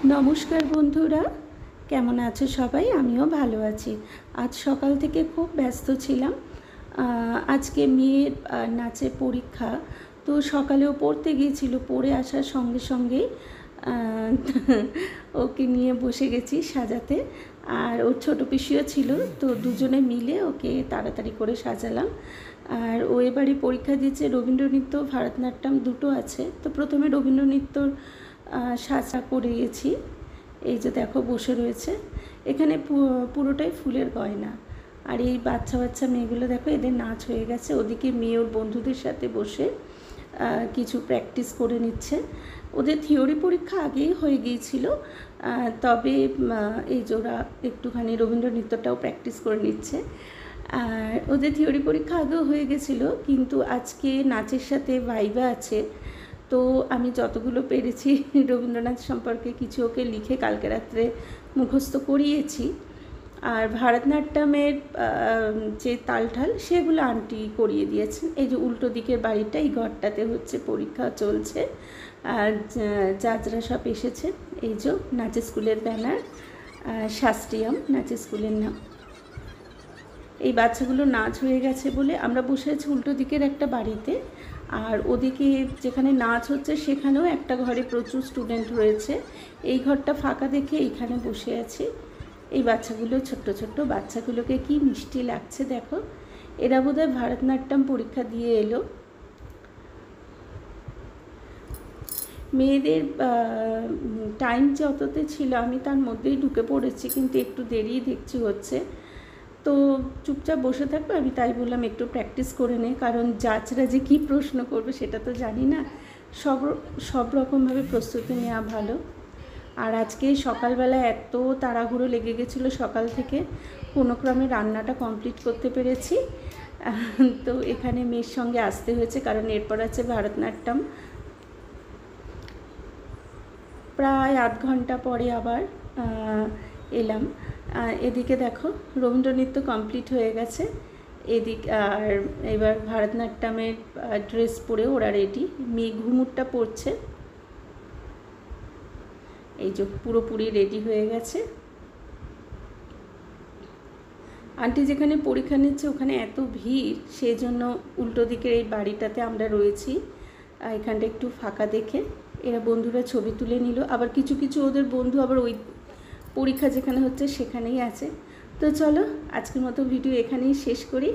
नमस्कार बंधुरा केमन आछो सबाई। आमिओ भालो आछि। आज सकाल थेके खूब व्यस्त छिलाम। आज के मेयेर नाचेर परीक्षा तो सकालेও पढ़ते गिয়েছিল, पढ़े आसार संगे संगे ओके निये बसे गेছি সাজাতে। আর ওর ছোটো পিসিও ছিল, তো দুজনে মিলে ওকে তাড়াতাড়ি করে সাজালাম। আর ও এবারে পরীক্ষা দিয়েছে রবীন্দ্রনৃত্য ভারতনাট্যম দুটো আছে। তো প্রথমে রবীন্দ্রনৃত্যর সাজা করিয়েছি। এই যে দেখো বসে রয়েছে, এখানে পুরোটাই ফুলের গয়না। আর এই বাচ্চা বাচ্চা মেয়েগুলো দেখো, এদের নাচ হয়ে গেছে। ওদিকে মেয়ে ওর বন্ধুদের সাথে বসে কিছু প্র্যাকটিস করে নিচ্ছে। ওদের থিওরি পরীক্ষা আগেই হয়ে গিয়েছিল, তবে এই যে ওরা একটুখানি রবীন্দ্রনৃত্যটাও প্র্যাকটিস করে নিচ্ছে। আর ওদের থিওরি পরীক্ষা আগেও হয়ে গেছিলো, কিন্তু আজকে নাচের সাথে ভাইবা আছে। তো আমি যতগুলো পেরেছি রবীন্দ্রনাথ সম্পর্কে কিছু ওকে লিখে কালকে রাত্রে মুখস্থ করিয়েছি। আর ভারতনাট্যমের যে তালঠাল সেগুলো আন্টি করিয়ে দিয়েছেন। এই যে উল্টো দিকের বাড়িটা, এই ঘরটাতে হচ্ছে পরীক্ষা চলছে। আর জাজরা সব এসেছে। এই যে নাচের স্কুলের ব্যানার, শাস্ত্রীয়ম নাচের স্কুলের নাম। এই বাচ্চাগুলো নাচ হয়ে গেছে বলে আমরা বসে আছি উল্টো দিকের একটা বাড়িতে। আর ওদিকে যেখানে নাচ হচ্ছে সেখানেও একটা ঘরে প্রচুর স্টুডেন্ট রয়েছে। এই ঘরটা ফাঁকা দেখে এইখানে বসে আছি। এই বাচ্চাগুলো ছোট্ট ছোট্ট বাচ্চাগুলোকে কি মিষ্টি লাগছে দেখো। এরা বোধহয় ভারতনাট্যম পরীক্ষা দিয়ে এলো। মেয়েদের টাইম যততে ছিল আমি তার মধ্যেই ঢুকে পড়েছি, কিন্তু একটু দেরি দেখছি হচ্ছে। তো চুপচাপ বসে থাকবে, আমি তাই বললাম একটু প্র্যাকটিস করে নে, কারণ জাজরা যে কী প্রশ্ন করবে সেটা তো জানি না। সব রকমভাবে প্রস্তুতি নেওয়া ভালো। আর আজকে সকালবেলা এত তাড়াহুড়ো লেগে গেছিলো, সকাল থেকে কোনো ক্রমে রান্নাটা কমপ্লিট করতে পেরেছি। তো এখানে মেয়ের সঙ্গে আসতে হয়েছে, কারণ এরপর আছে ভারতনাট্যম। প্রায় আধ ঘন্টা পরে আবার এলাম। এদিকে দেখো রবীন্দ্রনৃত্য কমপ্লিট হয়ে গেছে। এদিক আর এবার ভারতনাট্যমের ড্রেস পরে ওরা রেডি। মেয়ে ঘুমুরটা পরছে। এই যে পুরোপুরি রেডি হয়ে গেছে। আন্টি যেখানে পরীক্ষা নিচ্ছে ওখানে এত ভিড়, সেই জন্য উল্টো দিকের এই বাড়িটাতে আমরা রয়েছি। এখানটা একটু ফাঁকা দেখে এরা বন্ধুরা ছবি তুলে নিল। আবার কিছু কিছু ওদের বন্ধু আবার ওই পরীক্ষা যেখানে হচ্ছে সেখানেই আছে। তো চলো আজকের মতো ভিডিও এখানেই শেষ করি।